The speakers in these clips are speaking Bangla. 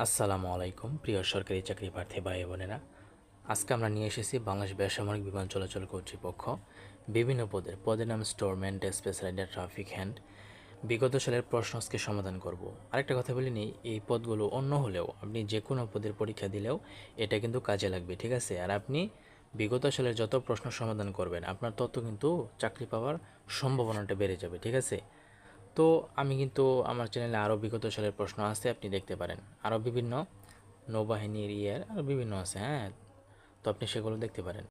আসসালামু আলাইকুম প্রিয় সরকারি চাকরি প্রার্থী ভাই বোনেরা। আজকে আমরা নিয়ে এসেছি বাংলাদেশ বেসামরিক বিমান চলাচল কর্তৃপক্ষ বিভিন্ন পদের নাম storeman, despatch rider, traffic hand. বিগত সালের প্রশ্ন আজকে সমাধান করব। আরেকটা কথা বলে নিই, এই পদগুলো অন্য হলেও আপনি যে কোনো পদের পরীক্ষা দিলেও এটা কিন্তু কাজে লাগবে, ঠিক আছে? আর আপনি বিগত সালের যত প্রশ্ন সমাধান করবেন আপনার তত কিন্তু চাকরি পাওয়ার সম্ভাবনাটা বেড়ে যাবে, ঠিক আছে? তো আমি কিন্তু আমার চ্যানেলে আরও বিগত সালের প্রশ্ন আছে, আপনি দেখতে পারেন। আরও বিভিন্ন নৌবাহিনীর আরও বিভিন্ন আছে, হ্যাঁ। তো আপনি সেগুলো দেখতে পারেন।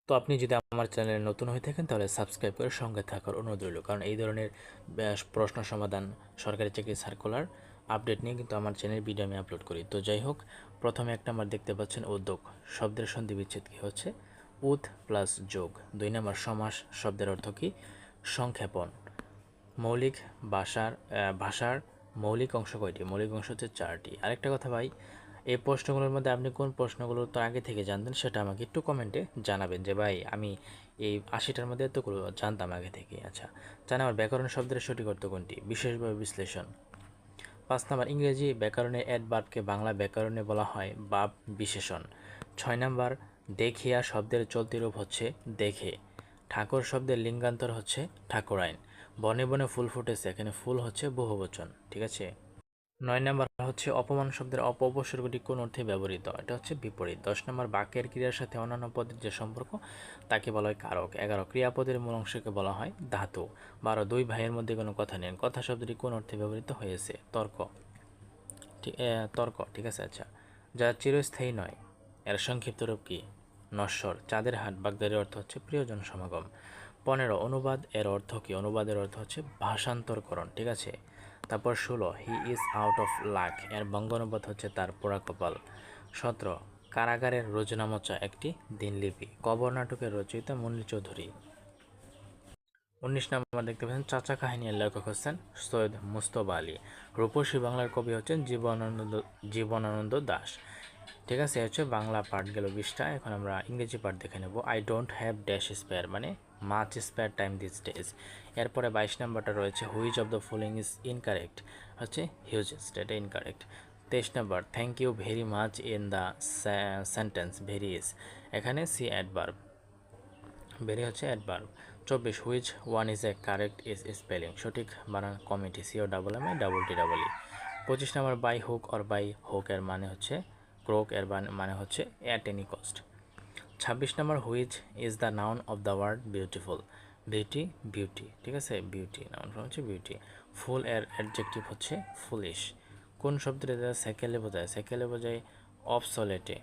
তো আপনি যদি আমার চ্যানেলে নতুন হয়ে থাকেন তাহলে সাবস্ক্রাইব করে সঙ্গে থাকার অনুরোধ রইল, কারণ এই ধরনের প্রশ্ন সমাধান, সরকারি চাকরি সার্কুলার আপডেট নিয়ে কিন্তু আমার চ্যানেলে ভিডিও আমি আপলোড করি। তো যাই হোক, প্রথমে একটা আমার দেখতে পাচ্ছেন উদ্যোগ শব্দের সন্ধি বিচ্ছেদ কী হচ্ছে? উদ প্লাস যোগ। 2 নম্বর সমাস শব্দের অর্থ কী? সংক্ষেপণ। মৌলিক ভাষার মৌলিক অংশ কয়টি? মৌলিক অংশ হচ্ছে 4টি। আরেকটা কথা ভাই, এই প্রশ্নগুলোর মধ্যে আপনি কোন প্রশ্নগুলো তো আগে থেকে জানতেন সেটা আমাকে একটু কমেন্টে জানাবেন, যে ভাই আমি এই 80টার মধ্যে এতগুলো জানতাম আগে থেকে। আচ্ছা, 4 নম্বর ব্যাকরণ শব্দের সঠিক অর্থ কোনটি? বিশেষভাবে বিশ্লেষণ। 5 নম্বর ইংরেজি ব্যাকরণে অ্যাডভার্বকে বাংলা ব্যাকরণে বলা হয় ভাব বিশেষণ। 6 নম্বর দেখিয়া শব্দের চলতি রূপ হচ্ছে দেখে। ঠাকুর শব্দের লিঙ্গান্তর হচ্ছে ঠাকুরাইন। বনে বনে ফুল ফুটেছে, এখানে ফুল হচ্ছে বহুবচন, ঠিক আছে? 9 নম্বর হচ্ছে অপমান শব্দের উপসর্গটি কোন অর্থে ব্যবহৃত? এটা হচ্ছে বিপরীত। 10 নম্বর বাক্যের ক্রিয়ার সাথে অন্যান্য পদের যে সম্পর্ক তাকে বলা হয় কারক। 11 ক্রিয়াপদের মূল অংশকে বলা হয় ধাতু। 12 দুই ভাইয়ের মধ্যে কোনো কথা নেই, কথা শব্দটি কোন অর্থে ব্যবহৃত হয়েছে? তর্ক, ঠিক আছে। আচ্ছা, যা চিরস্থায়ী নয় এর সংক্ষিপ্ত রূপ কি? নশ্বর। চাঁদের হাট বাগদারির অর্থ হচ্ছে প্রিয়জন সমাগম। 15 অনুবাদ এর অর্থ কি? অনুবাদের অর্থ হচ্ছে ভাষান্তরকরণ, ঠিক আছে। তারপর 16 he is out of luck এর বঙ্গ অনুবাদ হচ্ছে তার পোড়া কপাল। 17 কারাগারের রোজনামচা একটি দিনলিপি। কবর নাটকের রচয়িতা মুন্নী চৌধুরী। 19 নম্বর দেখতে পাচ্ছেন চাচা কাহিনীর লেখক হচ্ছেন সৈয়দ মুস্তফা আলী। রূপসী বাংলার কবি হচ্ছেন জীবনানন্দ দাশ। ঠিক আছে, হচ্ছে বাংলা পার্ট গেল 20টা। এখন আমরা ইংরেজি পার্ট দেখে নেব। I don't have dash spare মানে much spare time this days. এরপরে 22 নম্বরটা রয়েছে which of the following is incorrect, হচ্ছে হিউজেস্ট, এটা ইনকারেক্ট। 23 নম্বর thank you very much in the sentence very is, এখানে সি অ্যাডভার্ব, ভেরি হচ্ছে adverb. 24 which one is a correct is spelling, সঠিক বানান committee, C O double M A double T double E. 25 নম্বর by hook or by hook এর মানে হচ্ছে ক্রোক, এর মানে হচ্ছে অ্যাট এনি কস্ট। 26 নম্বর which is the noun of the word beautiful, beauty, ঠিক আছে, বিউটি নাউন হচ্ছে বিউটি। ফুল এর অ্যাডজেক্টিভ হচ্ছে ফুলিশ। কোন শব্দটা সেকেলে বোঝায়? সেকেলে বোঝায় অবসলেটে।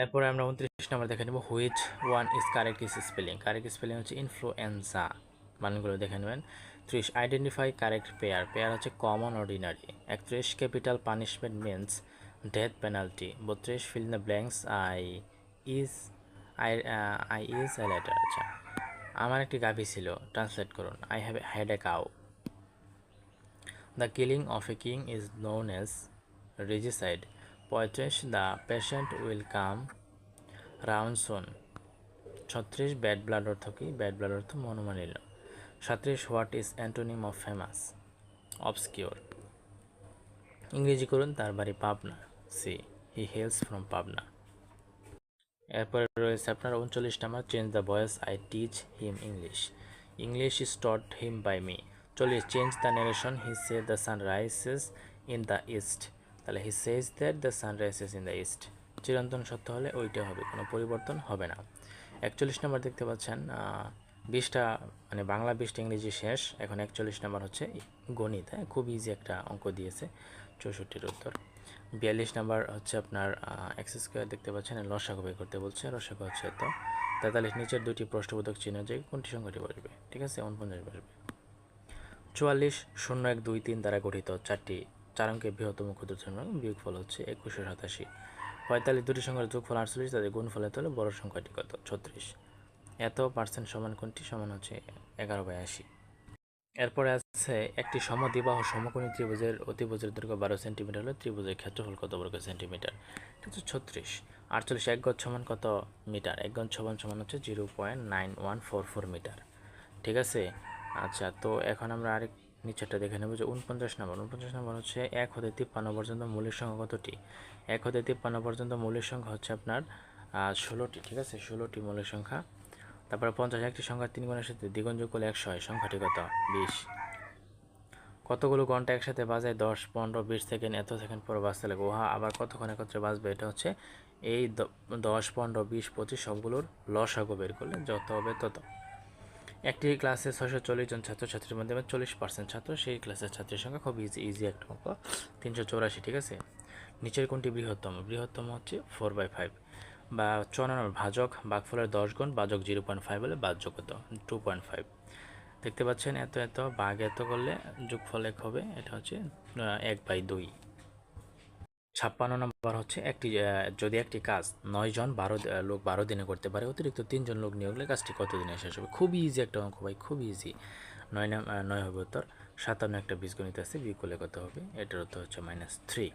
এরপরে আমরা 29 নম্বর দেখে নেব which one is correct is spelling, correct spelling হচ্ছে ইনফ্লুয়েঞ্জা, মানগুলো দেখে নেবেন। 30 আইডেন্টিফাই কারেক্ট পেয়ার, পেয়ার হচ্ছে common ordinary. 31 capital punishment means death penalty. 32 fill in the blanks is I I is a letter. আচ্ছা, আমার একটি গাভী ছিল, ট্রান্সলেট করুন I have had a cow. The killing of a king is known as regicide. 35 the patient will come round soon. 36 bad blood অর্থ কি? ব্যাড ব্লাড অর্থ মনোমালিন্য। 37 what is antonym of famous? Obscure. ইংরেজি করুন তার বাড়ি Pabna, she he hails from Pabna. এরপরে রয়েছে আপনার 39 নাম্বার change the voice I teach him English, English is taught him by me. 40 change the narration he say the sun rises in the east, তাহলে he says that the sun rises in the east. চিরন্তন সত্য হলে ওইটা হবে, কোনো পরিবর্তন হবে না। 41 নম্বর দেখতে পাচ্ছেন 20টা মানে বাংলা 20টা ইংরেজি শেষ। এখন 41 নম্বর হচ্ছে গণিত, হ্যাঁ খুব ইজি একটা অঙ্ক দিয়েছে, 64-র উত্তর। 42 নাম্বার হচ্ছে আপনার এক্স স্কোয়ার দেখতে পাচ্ছেন, লসাগু বের করতে বলছে, লসাগু হচ্ছে তো 43 নিচের দুটি প্রশ্নবোধক চিহ্ন যে কোনটি সংখ্যাটি বসবে, ঠিক আছে 49 বসবে। 44 0 1 2 3 দ্বারা গঠিত চার অঙ্কের বৃহত্তম ক্ষুদ্রতম বিয়োগফল হচ্ছে 2187। 45 দুটি সংখ্যার যোগফল 48, তাদের গুণফলের হলে বড় সংখ্যাটি কত? 36। এত পার্সেন্ট সমান কোনটি? সমান হচ্ছে 11/80। এরপরে আছে একটি সমদ্বিবাহু সমকোণী ত্রিভুজের অতিভুজের দৈর্ঘ্য 12 সেন্টিমিটার হলে ত্রিভুজের ক্ষেত্রফল কত বর্গ সেন্টিমিটার? এটা হচ্ছে 36। 48 এক গজ সমান কত মিটার? এক গজ সমান সমান হচ্ছে 0.9144 মিটার, ঠিক আছে। আচ্ছা, তো এখন আমরা নিচেরটা দেখে নেব যে 49 নম্বর হচ্ছে 1 হতে 53 পর্যন্ত মৌলিক সংখ্যা কতটি? 1 হতে 53 পর্যন্ত মৌলিক সংখ্যা হচ্ছে আপনার 16টি, ঠিক আছে, 16টি মৌলিক সংখ্যা। তারপরে 50 একটি সংখ্যার 3 গুণের সাথে দ্বিগুণ যোগ করলে 100 হয়, সংখ্যাটি কত? 20। কতগুলো ঘন্টা একসাথে বাজায়? 10, 15, 20 সেকেন্ড, এত সেকেন্ড পর বাজতে লাগে। উহা আবার কতক্ষণ একত্রে বাজবে? এটা হচ্ছে এই 10, 15, 20, 25 সবগুলোর লসাগু বের করলে যত হবে তত। একটি ক্লাসে 640 জন ছাত্রছাত্রীর মধ্যে 40% ছাত্র, সেই ক্লাসের ছাত্রীর সংখ্যা খুব ইজি একটা অঙ্ক, 384, ঠিক আছে। নিচের কোনটি বৃহত্তম? বৃহত্তম হচ্ছে 4/5 বা 54 ভাজক ভাগফলের 10 গুণ, ভাজক 0.5 হলে ভাজ্য কত? 2.5। দেখতে পাচ্ছেন এত এত ভাগ এত করলে যোগফল 1 হবে, এটা হচ্ছে 1/2। 56 নম্বর হচ্ছে যদি একটি কাজ 9 জন 12 দিনে করতে পারে, অতিরিক্ত 3 জন লোক নিয়োগ হলে কাজটি কত দিনে শেষ হবে? খুবই ইজি একটা অঙ্ক ভাই, খুবই ইজি। 9 হবে উত্তর। 57 একটা বীজগণিত আছে, বিয়োগ করলে কত হবে? এটার উত্তর হচ্ছে -3।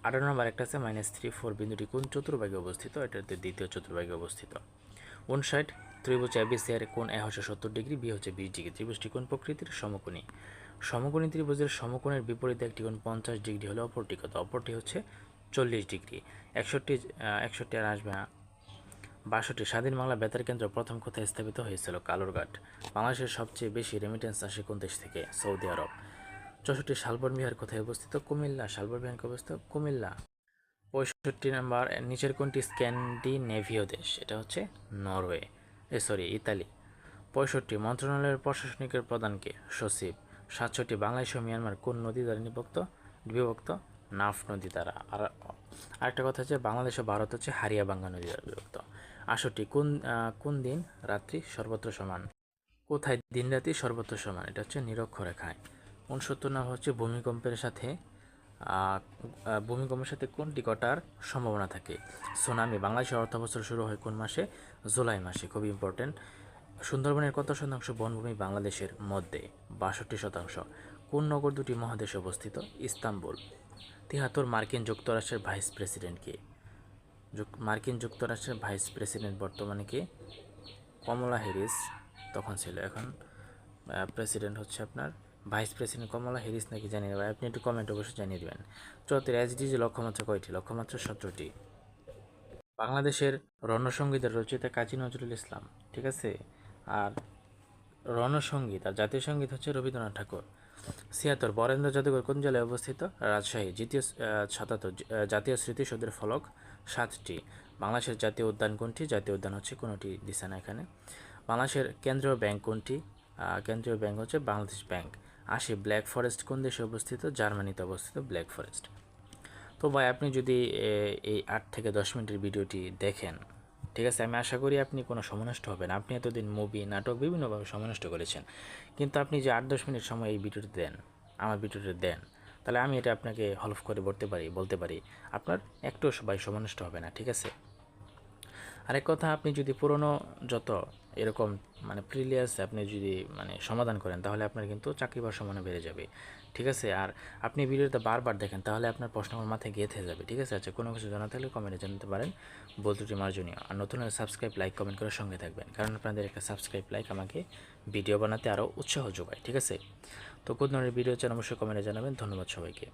18 নম্বর একটা আছে -3, 4 বিন্দুটি কোন চতুর্ভাগে অবস্থিত? এটাতে দ্বিতীয় চতুর্ভাগে অবস্থিত। 59 ত্রিভুজ ABC এর কোণ A হচ্ছে 70 ডিগ্রি, B হচ্ছে 20 ডিগ্রি। ত্রিভুজটি কোন প্রকৃতির? সমকোণী। সমকোণী ত্রিভুজের সমকোণের বিপরীতে একটি কোণ 50 ডিগ্রি হলে অপরটি কত? অপরটি হচ্ছে 40 ডিগ্রি। 61 আর আসবে না। 62 স্বাধীন বাংলা বেতার কেন্দ্র প্রথম কোথায় স্থাপিত হয়েছিল? কালুরঘাট। বাংলাদেশের সবচেয়ে বেশি রেমিটেন্স আসে কোন দেশ থেকে? সৌদি আরব। 64 শালবন বিহার কোথায় অবস্থিত? কুমিল্লা। শালবন বিহার অবস্থিত কুমিল্লা। 65 নম্বর নিচের কোনটি স্ক্যান্ডিনেভীয় দেশ? এটা হচ্ছে নরওয়ে, ইতালি। 65 মন্ত্রণালয়ের প্রশাসনিকের প্রধানকে? সচিব। 67 বাংলাদেশ ও মিয়ানমার কোন নদী দ্বারা বিভক্ত? নাফ নদী দ্বারা। আর আরেকটা কথা হচ্ছে বাংলাদেশ ও ভারত হচ্ছে হারিয়াবাঙ্গা নদী দ্বারা বিভক্ত। 68 কোন দিন রাত্রি সর্বত্র সমান? কোথায় দিন রাত্রি সর্বত্র সমান? এটা হচ্ছে নিরক্ষরেখায়। 69 নাম হচ্ছে ভূমিকম্পের সাথে কোনটি ঘটার সম্ভাবনা থাকে? সুনামি। বাংলাদেশের অর্থবছর শুরু হয় কোন মাসে? জুলাই মাসে, খুবই ইম্পর্টেন্ট। সুন্দরবনের কত শতাংশ বনভূমি বাংলাদেশের মধ্যে? 62%। কোন নগর দুটি মহাদেশে অবস্থিত? ইস্তাম্বুল। 73 মার্কিন যুক্তরাষ্ট্রের ভাইস প্রেসিডেন্ট কে? মার্কিন যুক্তরাষ্ট্রের ভাইস প্রেসিডেন্ট বর্তমানে কে? কমলা হ্যারিস তখন ছিল, এখন প্রেসিডেন্ট হচ্ছে আপনার ভাইস প্রেসিডেন্ট কমলা হ্যারিস নাকি জানিয়ে দেবেন, আপনি একটু কমেন্ট অবশ্যই জানিয়ে দেবেন। 74 SDG লক্ষ্যমাত্রা কয়টি? লক্ষ্যমাত্রা 17টি। বাংলাদেশের রণসঙ্গীতের রচয়িতা কাজী নজরুল ইসলাম, ঠিক আছে। আর রণসঙ্গীত আর জাতীয় সঙ্গীত হচ্ছে রবীন্দ্রনাথ ঠাকুর। 76 বরেন্দ্র জাদুঘর কোন জেলায় অবস্থিত? রাজশাহী। 77 জাতীয় স্মৃতিসৌধের ফলক 7টি। বাংলাদেশের জাতীয় উদ্যান কোনটি? জাতীয় উদ্যান হচ্ছে কোনোটি দিছে না এখানে। বাংলাদেশের কেন্দ্রীয় ব্যাংক কোনটি? কেন্দ্রীয় ব্যাংক হচ্ছে বাংলাদেশ ব্যাংক। 80 ব্ল্যাক ফরেস্ট কোন দেশে অবস্থিত? জার্মানিতে অবস্থিত ব্ল্যাক ফরেস্ট। তো ভাই আপনি যদি এই 8 থেকে 10 মিনিটের ভিডিওটি দেখেন, ঠিক আছে, আমি আশা করি আপনি কোনো সময় নষ্ট হবে না। আপনি এতদিন মুভি নাটক বিভিন্নভাবে সময় নষ্ট করেছেন, কিন্তু আপনি যে 8-10 মিনিট সময় এই ভিডিওটি দেন, আমার ভিডিওটি দেন, তাহলে আমি এটা আপনাকে হলফ করে বলতে পারি আপনার একটু সবাই সময় নষ্ট হবে না, ঠিক আছে। আরেক কথা, আপনি যদি পুরনো যত এরকম প্রিলিয়াস আপনি যদি সমাধান করেন, তাহলে আপনার কিন্তু চাকরি পাওয়ার সম্ভাবনা বেড়ে যাবে, ঠিক আছে। আর আপনি ভিডিওটা বারবার দেখেন, তাহলে আপনার প্রশ্ন আমার মাথায় গেঁথে যাবে, ঠিক আছে। আচ্ছা, কোনো কিছু জানা থাকলে কমেন্টে জানাতে পারেন, বলতুটি মার্জনীয়। আর নতুন হলে সাবস্ক্রাইব, লাইক, কমেন্ট করে সঙ্গে থাকবেন, কারণ আপনাদের একটা সাবস্ক্রাইব, লাইক আমাকে ভিডিও বানাতে আরও উৎসাহ যোগায়, ঠিক আছে। তো কোন ধরনের ভিডিও চান অবশ্যই কমেন্টে জানাবেন। ধন্যবাদ সবাইকে।